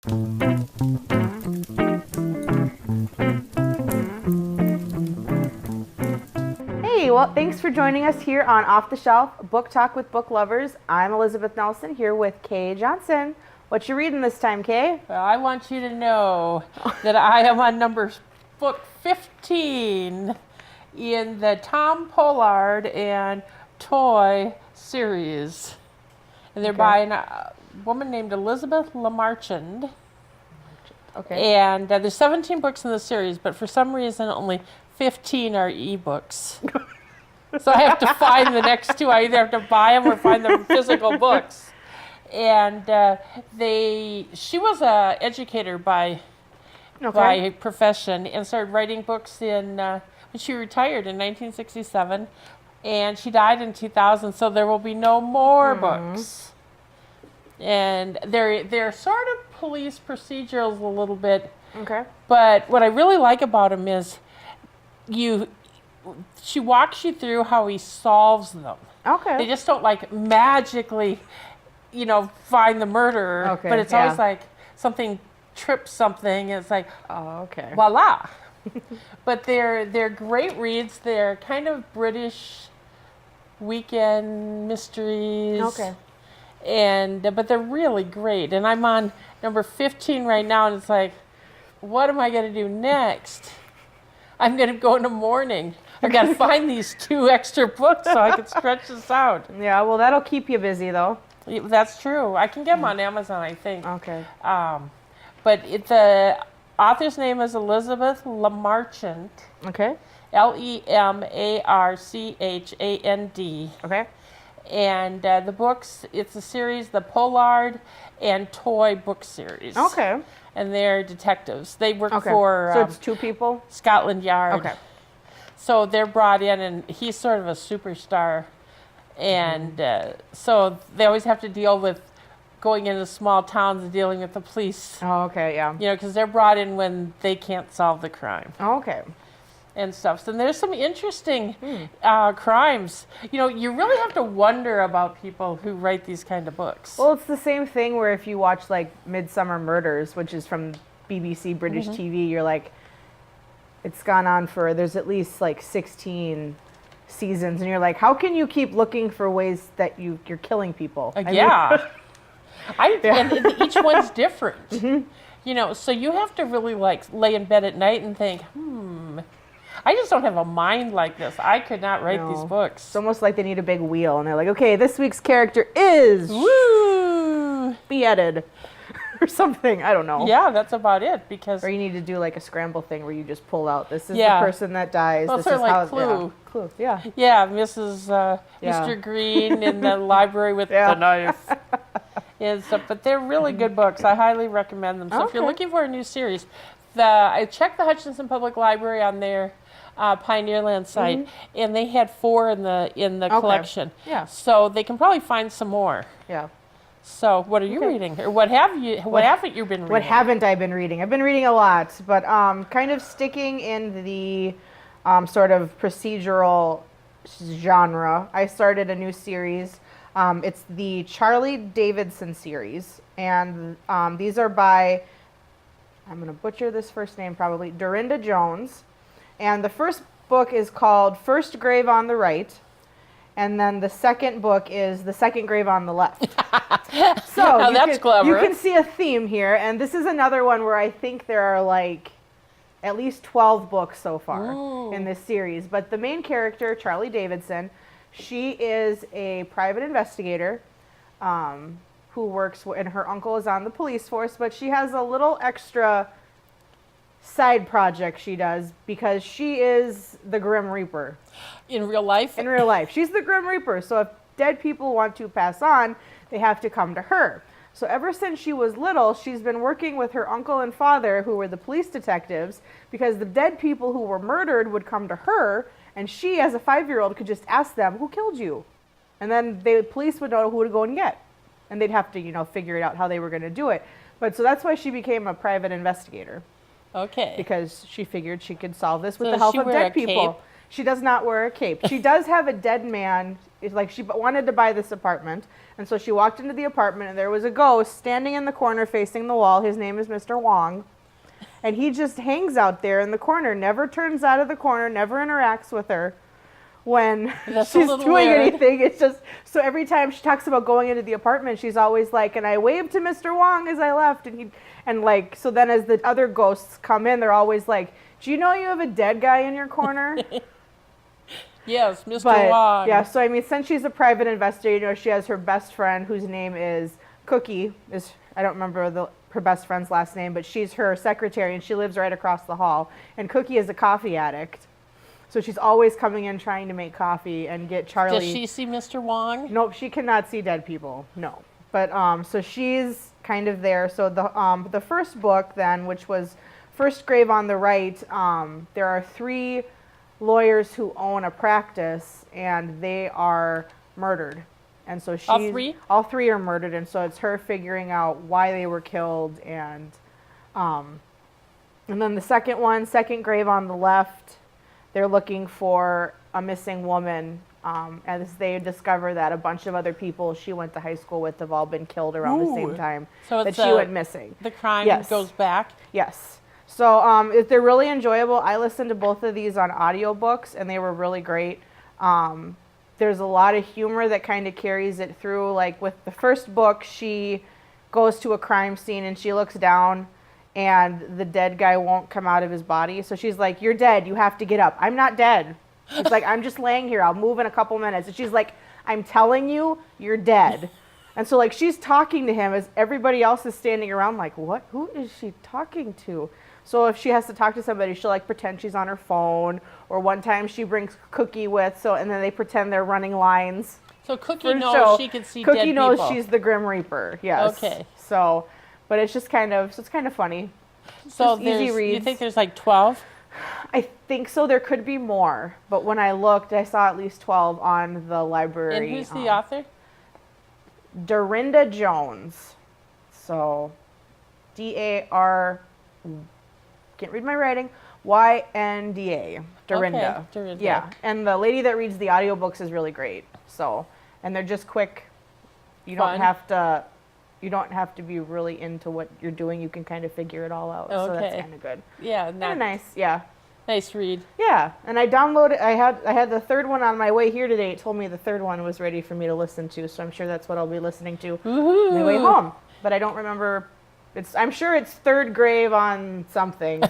Hey, well, thanks for joining us here on Off the Shelf Book Talk with Book Lovers. I'm Elizabeth Nelson here with Kay Johnson. What you reading this time, Kay? Well, I want you to know that I am on book 15 in the Tom Pollard and Toy series. And they're by a woman named Elizabeth Lamarchand. Okay. And there's 17 books in the series, but for some reason only 15 are ebooks. So I have to find the next two. I either have to buy them or find them physical books. And she was an educator by profession and started writing books when she retired in 1967. And she died in 2000, so there will be no more books. And they're sort of police procedurals a little bit. Okay. But what I really like about them is she walks you through how he solves them. Okay. They just don't magically, find the murderer. Okay, But it's always like something trips something. And it's like, oh, okay. voila. But they're great reads. They're kind of British weekend mysteries. Okay. But they're really great. And I'm on number 15 right now, and it's like, what am I going to do next? I'm going to go in the morning. I've got to find these 2 extra books so I can stretch this out. Yeah, well, that'll keep you busy, though. That's true. I can get them on Amazon, I think. Okay. But the author's name is Elizabeth Lamarchand. Okay. Lemarchand. Okay. And the books, it's a series, the Pollard and Toy book series. Okay. And they're detectives. They work for so it's 2 people? Scotland Yard. Okay. So they're brought in, and he's sort of a superstar. And so they always have to deal with going into small towns and dealing with the police. Oh, okay, yeah. Because they're brought in when they can't solve the crime. Okay. And stuff. So there's some interesting crimes. You really have to wonder about people who write these kind of books. Well, it's the same thing where if you watch Midsummer Murders, which is from BBC British TV, you're like, it's gone on for, there's at least 16 seasons, and you're like, how can you keep looking for ways that you're killing people? And each one's different. So you have to really lay in bed at night and think, I just don't have a mind like this. I could not write these books. It's almost like they need a big wheel, and they're like, okay, this week's character is beheaded or something. I don't know. Yeah, that's about it. Or you need to do a scramble thing where you just pull out, this is the person that dies. Well, this sort is of how Clue. Clue, yeah. Yeah, Mr. Green in the library with the knife. And stuff, but they're really good books. I highly recommend them. So if you're looking for a new series, I checked the Hutchinson Public Library on their Pioneerland site, and they had 4 in the collection. Yeah. So they can probably find some more. Yeah. So what are you reading, or what haven't you been reading? What haven't I been reading? I've been reading a lot, but kind of sticking in the sort of procedural genre. I started a new series. It's the Charlie Davidson series, and these are by, I'm going to butcher this first name probably, Dorinda Jones. And the first book is called First Grave on the Right, and then the second book is The Second Grave on the Left. So that's clever. You can see a theme here, and this is another one where I think there are at least 12 books so far in this series. But the main character, Charlie Davidson, she is a private investigator who works, and her uncle is on the police force, but she has a little extra side project she does because she is the Grim Reaper. In real life? In real life. She's the Grim Reaper. So if dead people want to pass on, they have to come to her. So ever since she was little, she's been working with her uncle and father, who were the police detectives, because the dead people who were murdered would come to her, and she, as a 5-year-old, could just ask them, who killed you? And then the police would know who to go and get. And they'd have to, figure it out how they were going to do it. But so that's why she became a private investigator. Okay. Because she figured she could solve this with the help of dead people. Cape? She does not wear a cape. She does have a dead man It's like she wanted to buy this apartment, and so she walked into the apartment, and there was a ghost standing in the corner facing the wall. His name is Mr. Wong, and he just hangs out there in the corner, never turns out of the corner, never interacts with her when That's she's a little doing weird. anything. It's just, so every time she talks about going into the apartment, she's always like, and I waved to Mr. Wong as I left, and like, so then as the other ghosts come in, they're always like, do you know you have a dead guy in your corner? Yes, Mr. But Wong. yeah, so I mean, since she's a private investigator, she has her best friend whose name is Cookie. I don't remember her best friend's last name, but she's her secretary, and she lives right across the hall. And Cookie is a coffee addict, so she's always coming in trying to make coffee and get Charlie. Does she see Mr. Wong? Nope, she cannot see dead people. No, but so she's kind of there. So the first book then, which was First Grave on the Right, there are 3 lawyers who own a practice, and they are murdered. And so she's All 3? All 3 are murdered, and so it's her figuring out why they were killed, and then the second grave on the left, they're looking for a missing woman, as they discover that a bunch of other people she went to high school with have all been killed around the same time So that it's she went missing. The crime Yes. goes back. Yes. So they're really enjoyable. I listened to both of these on audiobooks, and they were really great. There's a lot of humor that kind of carries it through. Like with the first book, she goes to a crime scene, and she looks down, and the dead guy won't come out of his body. So she's like, you're dead. You have to get up. I'm not dead. He's like, I'm just laying here. I'll move in a couple minutes. And she's like, I'm telling you, you're dead. And so like she's talking to him as everybody else is standing around like, what? Who is she talking to? So if she has to talk to somebody, she'll like pretend she's on her phone. Or one time she brings Cookie with, and then they pretend they're running lines. So Cookie for the knows show. she can see Cookie dead people. knows she's the Grim Reaper. Yes. Okay. So, but it's just kind of funny. So just easy you reads. think there's like 12? I think so. There could be more, but when I looked, I saw at least 12 on the library. And who's the author? Dorinda Jones. So, D-A-R, can't read my writing, Y-N-D-A, Dorinda. Okay, Dorinda. Yeah, and the lady that reads the audiobooks is really great. So, and they're just quick. You Fun. You don't have to be really into what you're doing. You can kind of figure it all out. So that's Okay. kind of good. Yeah, Kind of nice. Yeah. nice read. Yeah, and I downloaded. I had the third one on my way here today. It told me the third one was ready for me to listen to, so I'm sure that's what I'll be listening to on my way home. But I don't remember. I'm sure it's Third Grave on something,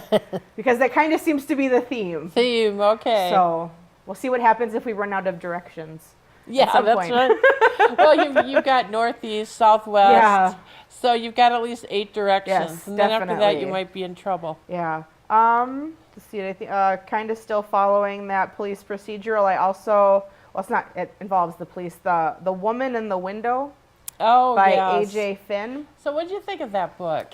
because that kind of seems to be the theme. Okay. So we'll see what happens if we run out of directions. yeah, some that's point. right. Well, you've got northeast, southwest. Yeah. So you've got at least 8 directions. Yes, and then after that, definitely. you might be in trouble. Yeah. Let's see. I think kind of still following that police procedural. I also, well, it's not. It involves the police. The Woman in the Window Oh, by yes. A.J. Finn. So what did you think of that book?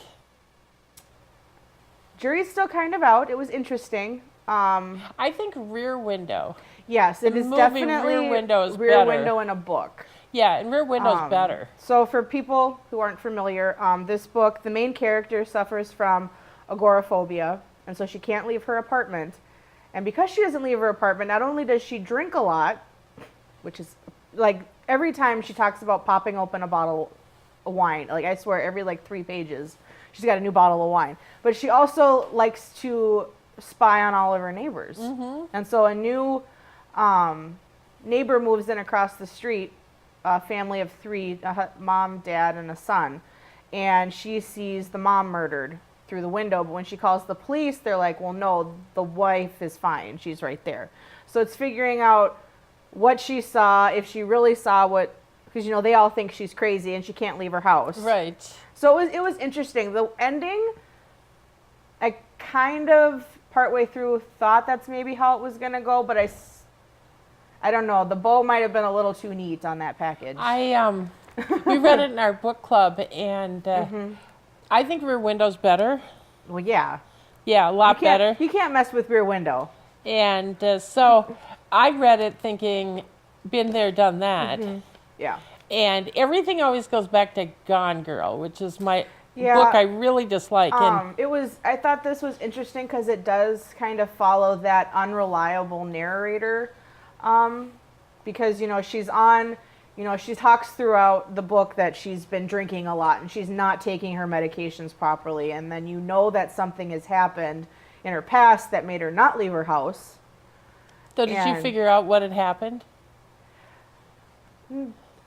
Jury's still kind of out. It was interesting. I think Rear Window. Yes, it The is movie definitely Rear Window is Rear better. Window in a book. Yeah, and Rear Window's better. So for people who aren't familiar, this book, the main character suffers from agoraphobia, and so she can't leave her apartment. And because she doesn't leave her apartment, not only does she drink a lot, which is like every time she talks about popping open a bottle of wine, like I swear every like 3 pages, she's got a new bottle of wine. But she also likes to spy on all of her neighbors. Mm-hmm. And so a new neighbor moves in across the street, a family of 3, a mom, dad, and a son. And she sees the mom murdered through the window. But when she calls the police, they're like, well, no, the wife is fine. She's right there. So it's figuring out what she saw, if she really saw what, because, they all think she's crazy and she can't leave her house. Right. So it was interesting. The ending, I kind of partway through thought that's maybe how it was going to go, but I don't know. The bow might have been a little too neat on that package. We read it in our book club, and I think Rear Window's better. Well, yeah. Yeah, a lot better. You can't mess with Rear Window. And so I read it thinking, been there, done that. Yeah. And everything always goes back to Gone Girl, which is my Yeah. book I really dislike. And I thought this was interesting because it does kind of follow that unreliable narrator because she's on. She talks throughout the book that she's been drinking a lot and she's not taking her medications properly, and then that something has happened in her past that made her not leave her house. So did you figure out what had happened?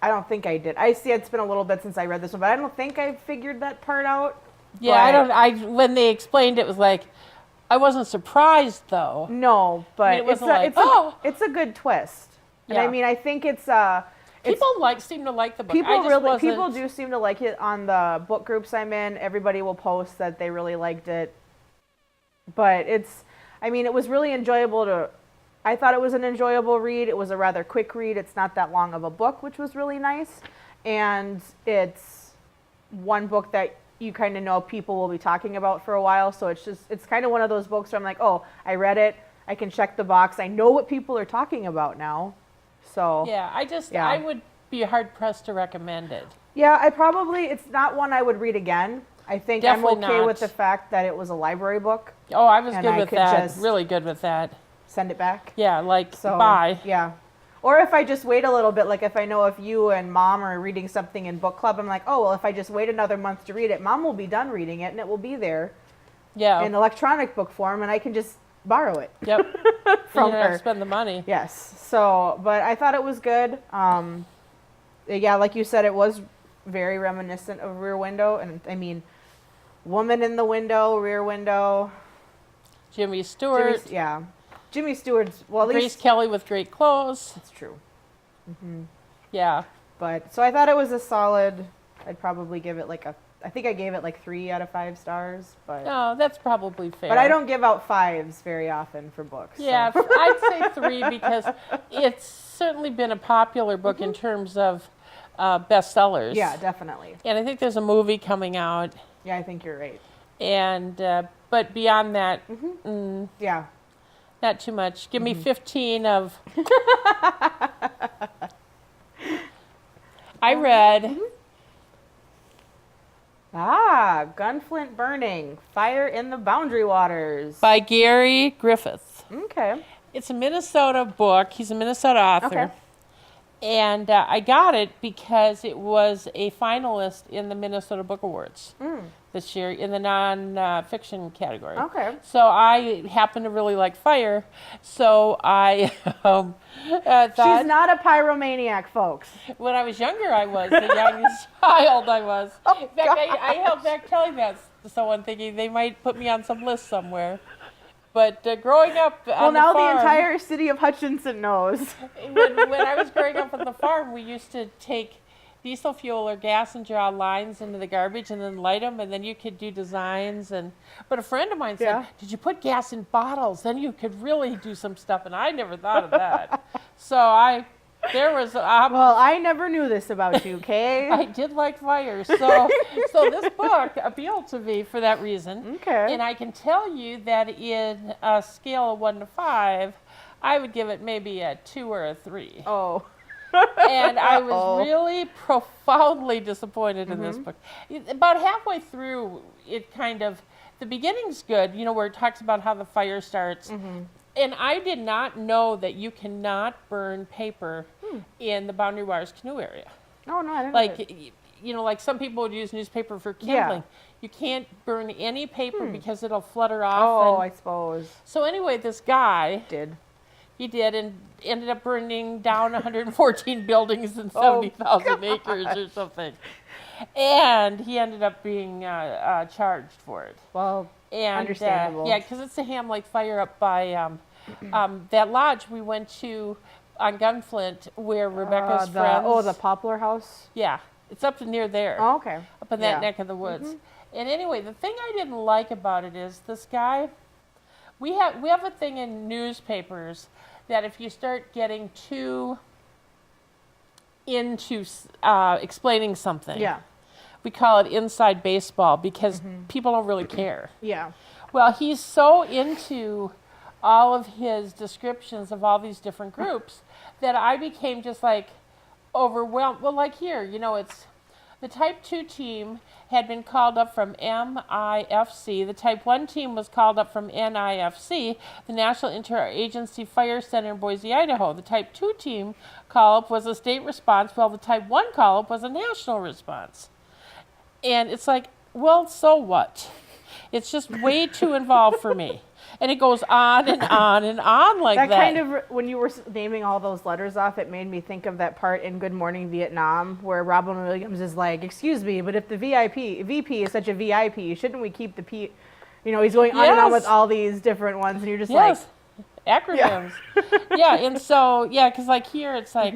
I don't think I did. I see it's been a little bit since I read this one, but I don't think I figured that part out. Yeah, when they explained it was like, I wasn't surprised though. No, but I mean, it's a good twist. And Yeah. I mean, I think it's people seem to like the book. People do seem to like it on the book groups I'm in. Everybody will post that they really liked it. But it was really enjoyable I thought it was an enjoyable read. It was a rather quick read. It's not that long of a book, which was really nice. And it's one book that you kind of know people will be talking about for a while. So it's kind of one of those books where I'm like, oh, I read it. I can check the box. I know what people are talking about now. So yeah, I would be hard pressed to recommend it. Yeah, it's not one I would read again. I think Definitely I'm okay not. with the fact that it was a library book. Oh, I was And good I with could that. just- Really good with that. Send it back. Yeah, So bye. Yeah. Or if I just wait a little bit, like if I know if you and mom are reading something in book club, I'm like, oh, well, if I just wait another month to read it, mom will be done reading it and it will be there Yeah. in electronic book form and I can just borrow it Yep. from you don't have her. to spend the money. Yes. So, but I thought it was good. Yeah, like you said, it was very reminiscent of Rear Window. And I mean, woman in the window, Rear Window. Jimmy Stewart. Jimmy Stewart's, well, at Grace least Kelly with great clothes. it's true. Yeah. But so I thought it was a solid. I'd probably give it I think I gave it 3 out of 5 stars. But No, that's probably fair. but I don't give out 5s very often for books. Yeah, So. I'd say 3 because it's certainly been a popular book in terms of bestsellers. Yeah, definitely. And I think there's a movie coming out. Yeah, I think you're right. And but beyond that, Yeah. not too much. Give me 15 of. I read Gunflint Burning, Fire in the Boundary Waters. by Gary Griffith. Okay. It's a Minnesota book. He's a Minnesota author. Okay. And I got it because it was a finalist in the Minnesota Book Awards this year in the non-fiction category. Okay. So I happen to really like fire. So I thought... She's not a pyromaniac, folks. When I was younger, I was. The youngest child I was. Oh, In fact, I held back telling that to someone thinking they might put me on some list somewhere. But growing up on now the farm, the entire city of Hutchinson knows. when I was growing up on the farm, we used to take diesel fuel or gas and draw lines into the garbage and then light them, and then you could do designs. But a friend of mine said, Yeah. "Did you put gas in bottles? Then you could really do some stuff." And I never thought of that. So there was. Well, I never knew this about you, Kay. I did like fire, so this book appealed to me for that reason. Okay. And I can tell you that in a scale of 1 to 5, I would give it maybe a 2 or a 3. Oh. And I was really profoundly disappointed in this book. About halfway through, it kind of, the beginning's good, where it talks about how the fire starts. And I did not know that you cannot burn paper in the Boundary Waters canoe area. Oh, no, I didn't know that. Like some people would use newspaper for Yeah. kindling. You can't burn any paper because it'll flutter off. Oh, and- I suppose. So anyway, this guy, He did. he did, and ended up burning down 114 buildings and Oh, 70,000 acres or something. And he ended up being charged for it. Well, And, understandable. yeah, because it's a Ham Lake fire up by that lodge we went to on Gunflint where Rebecca's friends. the Poplar House? Yeah, it's up near there, Oh, okay. up in that yeah. neck of the woods. And anyway, the thing I didn't like about it is this guy. We have a thing in newspapers that if you start getting too into explaining something, Yeah. we call it inside baseball because people don't really care. Yeah. Well, he's so into all of his descriptions of all these different groups that I became just like overwhelmed. Well, like here, it's The Type 2 team had been called up from MIFC. The Type 1 team was called up from NIFC, the National Interagency Fire Center in Boise, Idaho. The Type 2 team call-up was a state response, while the Type 1 call-up was a national response. And it's like, well, so what? It's just way too involved for me. And it goes on and on and on like that. That kind of, when you were naming all those letters off, it made me think of that part in Good Morning Vietnam where Robin Williams is like, excuse me, but if the VP is such a VIP, shouldn't we keep the P? You know, he's going on and on with all these different ones, and you're just like. Acronyms. Yeah, and so, yeah, because like here it's like,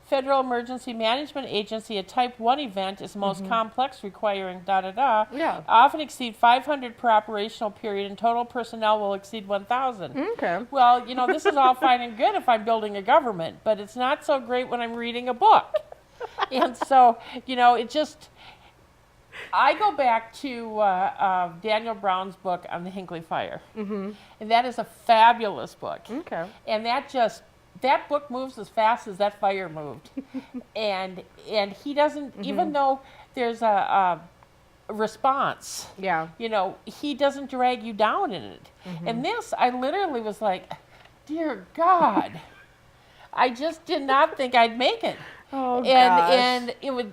Federal Emergency Management Agency, a Type 1 event is most complex, requiring Yeah. often exceed 500 per operational period, and total personnel will exceed 1,000. Okay. Well, you know, this is all fine and good if I'm building a government, but it's not so great when I'm reading a book. And so, you know, it just, I go back to Daniel Brown's book on the Hinckley Fire. And that is a fabulous book. Okay. And that book moves as fast as that fire moved. and he doesn't, even though there's a response, you know, he doesn't drag you down in it. And this, I literally was like, dear God, I just did not think I'd make it. Oh, gosh. And it would,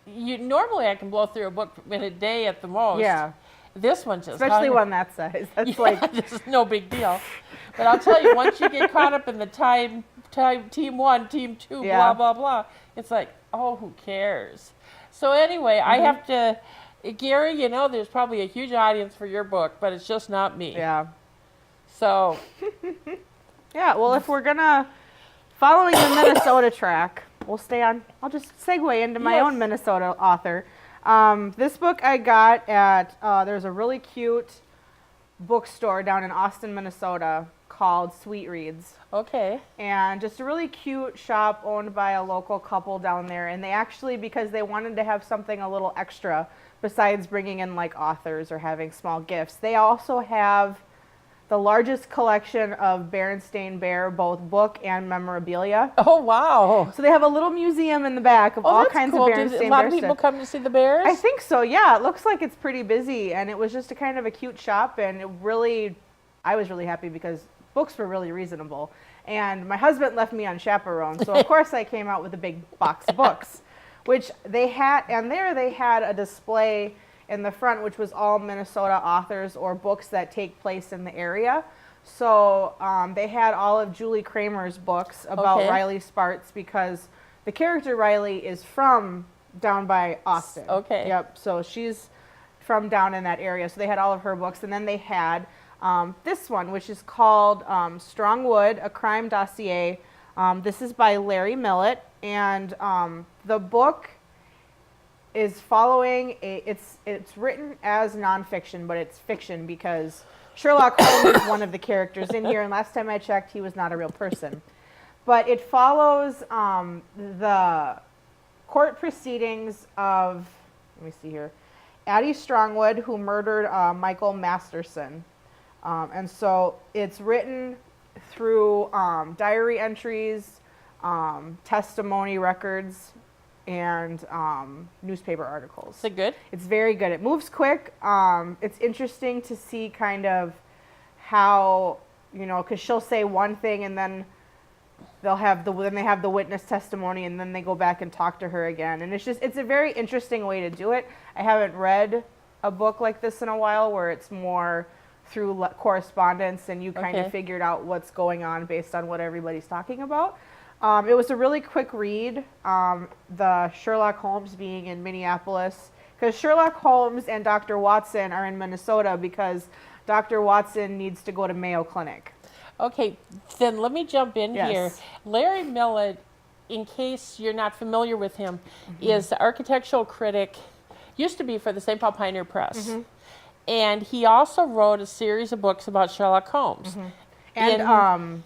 normally I can blow through a book in a day at the most. Yeah. This one just, especially one that size. That's like, this is no big deal. But I'll tell you, once you get caught up in the time team 1, team 2, blah, blah, blah, it's like, oh, who cares? So anyway, I have to, Gary, you know, there's probably a huge audience for your book, but it's just not me. Yeah. So. Yeah, well, if we're following the Minnesota track, we'll stay on, I'll just segue into my own Minnesota author. This book I got at, there's a really cute bookstore down in Austin, Minnesota called Sweet Reads. Okay. And just a really cute shop owned by a local couple down there. And they actually, because they wanted to have something a little extra besides bringing in like authors or having small gifts, they also have the largest collection of Berenstain Bear, both book and memorabilia. Oh, wow. So they have a little museum in the back of all kinds of Berenstain Bear stuff. A lot of people come to see the bears? I think so, yeah. It looks like it's pretty busy, and it was just a kind of a cute shop, and I was really happy because books were really reasonable. And my husband left me on chaperone, so of course I came out with a big box of books, which they had, and there they had a display in the front, which was all Minnesota authors or books that take place in the area. So they had all of Julie Kramer's books about Riley Sparks, because the character Riley is from down by Austin. Okay. Yep. So she's from down in that area. So they had all of her books. And then they had this one, which is called Strong Wood, A Crime Dossier. This is by Larry Millett. And the book is following it's written as nonfiction, but it's fiction because Sherlock Holmes is one of the characters in here, and last time I checked, he was not a real person. But it follows the court proceedings of, let me see here, Addie Strongwood, who murdered Michael Masterson. And so it's written through diary entries, testimony records, and newspaper articles. Is it good? It's very good. It moves quick. It's interesting to see kind of how, you know, because she'll say one thing and then they have the witness testimony, and then they go back and talk to her again. And it's a very interesting way to do it. I haven't read a book like this in a while where it's more through correspondence and you kind of figured out what's going on based on what everybody's talking about. It was a really quick read, the Sherlock Holmes being in Minneapolis, because Sherlock Holmes and Dr. Watson are in Minnesota because Dr. Watson needs to go to Mayo Clinic. Okay, then let me jump in here. Larry Millett, in case you're not familiar with him, is the architectural critic, used to be for the St. Paul Pioneer Press. And he also wrote a series of books about Sherlock Holmes. And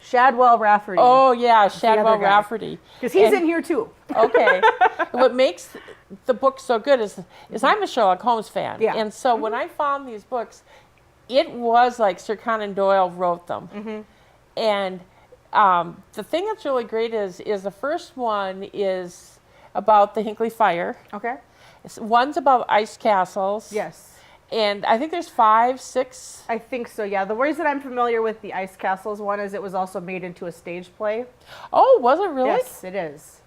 Shadwell Rafferty. Oh, yeah, Shadwell Rafferty. Because he's in here, too. Okay. What makes the book so good is I'm a Sherlock Holmes fan. Yeah. And so when I found these books, it was like Sir Conan Doyle wrote them. And the thing that's really great is the first one is about the Hinckley Fire. Okay. One's about ice castles. Yes. And I think there's 5, 6. I think so, yeah. The reason I'm familiar with the Ice Castles one is it was also made into a stage play. Oh, was it really? Yes, it is.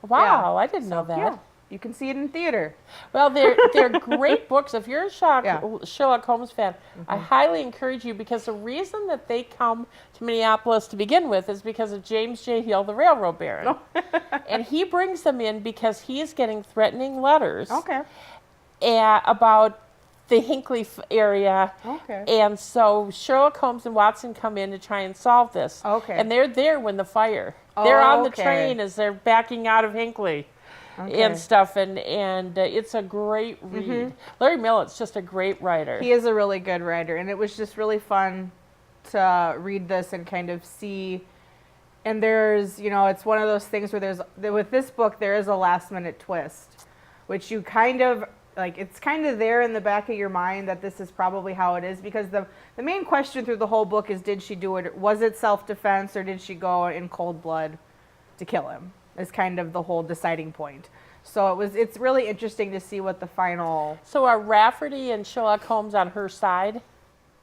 Wow, I didn't know that. Yeah, you can see it in theater. Well, they're great books. If you're a Sherlock Holmes fan, I highly encourage you, because the reason that they come to Minneapolis to begin with is because of James J. Hill, the railroad baron. And he brings them in because he's getting threatening letters about the Hinckley area. Okay. And so Sherlock Holmes and Watson come in to try and solve this. Okay. And they're there when the fire. They're on the train as they're backing out of Hinckley. And stuff, and it's a great read. Larry Millet's just a great writer. He is a really good writer, and it was just really fun to read this and kind of see. And there's, it's one of those things where with this book, there is a last minute twist, which you kind of, it's kind of there in the back of your mind that this is probably how it is, because the main question through the whole book is, did she do it? Was it self-defense, or did she go in cold blood to kill him? Is kind of the whole deciding point. So it's really interesting to see what the final... So are Rafferty and Sherlock Holmes on her side?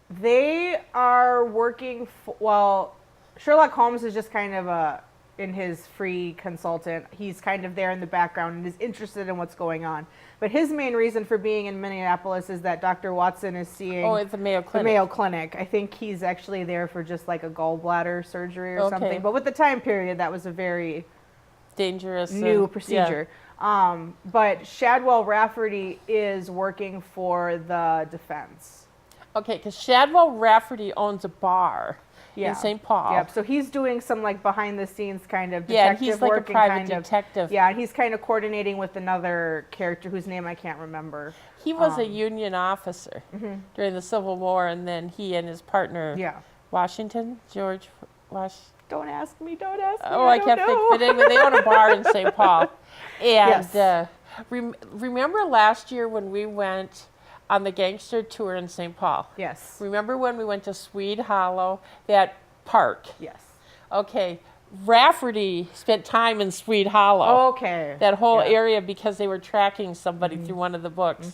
They are working, Sherlock Holmes is just kind of in his free consultant. He's kind of there in the background and is interested in what's going on. But his main reason for being in Minneapolis is that Dr. Watson is seeing... Oh, at the Mayo Clinic. The Mayo Clinic. I think he's actually there for just like a gallbladder surgery or something. But with the time period, that was a very... dangerous new procedure. But Shadwell Rafferty is working for the defense. Okay, because Shadwell Rafferty owns a bar in St. Paul. Yep. So he's doing some behind the scenes kind of detective he's like work a private detective. And he's kind of coordinating with another character whose name I can't remember. He was a Union officer during the Civil War, and then he and his partner George Washington. Don't ask me. Oh, I can't think. But anyway, they own a bar in St. Paul. And remember last year when we went on the gangster tour in St. Paul? Yes. Remember when we went to Swede Hollow, that park? Yes. Okay. Rafferty spent time in Swede Hollow. Okay. That whole area, because they were tracking somebody through one of the books.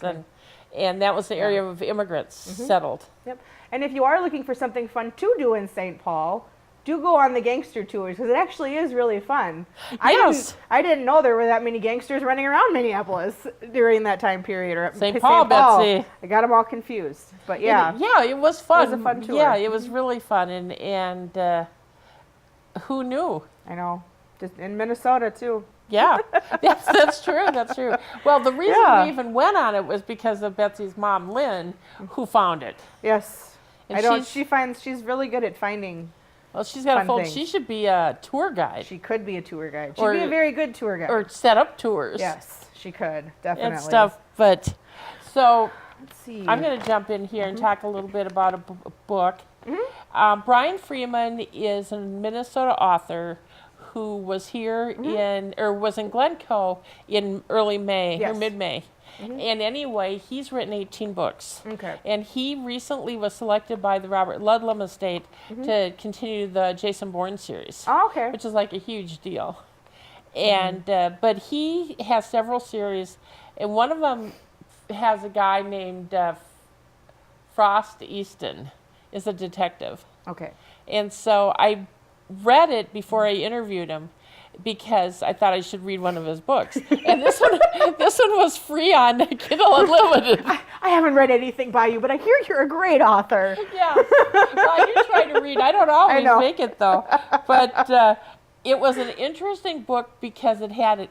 And that was the area of immigrants settled. Yep. And if you are looking for something fun to do in St. Paul, do go on the gangster tours, because it actually is really fun. Yes. I didn't know there were that many gangsters running around Minneapolis during that time period. Or St. Paul, Betsy. I got them all confused. But it was fun. It was a fun tour. Yeah, it was really fun. And who knew? I know. Just in Minnesota, too. Yeah, that's true. That's true. Well, the reason we even went on it was because of Betsy's mom, Lynn, who found it. Yes. And she's really good at finding... Well, she's got a full... She should be a tour guide. She could be a tour guide. She'd be a very good tour guide. Or set up tours. Yes, she could, definitely. And stuff. But, so, let's see. I'm going to jump in here and talk a little bit about a book. Brian Freeman is a Minnesota author who was here was in Glencoe in early May, or mid-May. And anyway, he's written 18 books. Okay. And he recently was selected by the Robert Ludlum estate to continue the Jason Bourne series. Oh, okay. Which is like a huge deal. And but he has several series, and one of them has a guy named Frost Easton, is a detective. Okay. And so I read it before I interviewed him, because I thought I should read one of his books. And this one was free on Kindle Unlimited. I haven't read anything by you, but I hear you're a great author. Yeah. Well, I do try to read. I don't always make it, though. But it was an interesting book because it had it.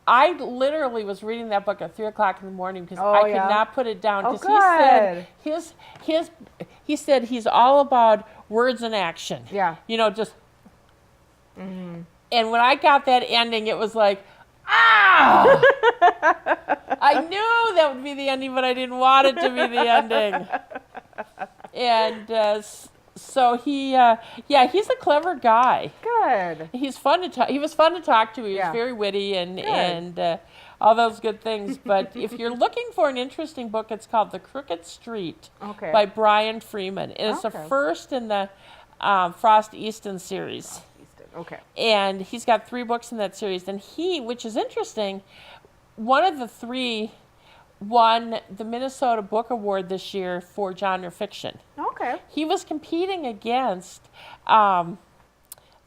I literally was reading that book at 3 o'clock in the morning because I could not put it down. Because he said he's all about words and action. Yeah. Just... And when I got that ending, it was like, I knew that would be the ending, but I didn't want it to be the ending. And so he's a clever guy. Good. He's fun to talk. He was fun to talk to. He was very witty and all those good things. But if you're looking for an interesting book, it's called The Crooked Street by Brian Freeman. And it's the first in the Frost Easton series. Okay. And he's got 3 books in that series. And he, which is interesting, one of the 3 won the Minnesota Book Award this year for genre fiction. Okay. He was competing against the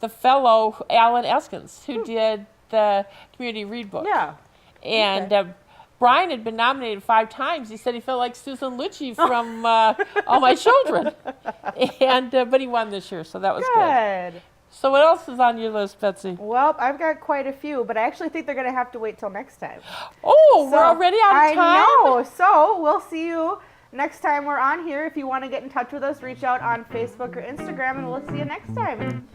fellow Alan Eskens, who did the Community Read book. Yeah. And Brian had been nominated 5 times. He said he felt like Susan Lucci from All My Children. And but he won this year, so that was good. So what else is on your list, Betsy? Well, I've got quite a few, but I actually think they're going to have to wait till next time. Oh, we're already out of time? I know. So we'll see you next time we're on here. If you want to get in touch with us, reach out on Facebook or Instagram, and we'll see you next time.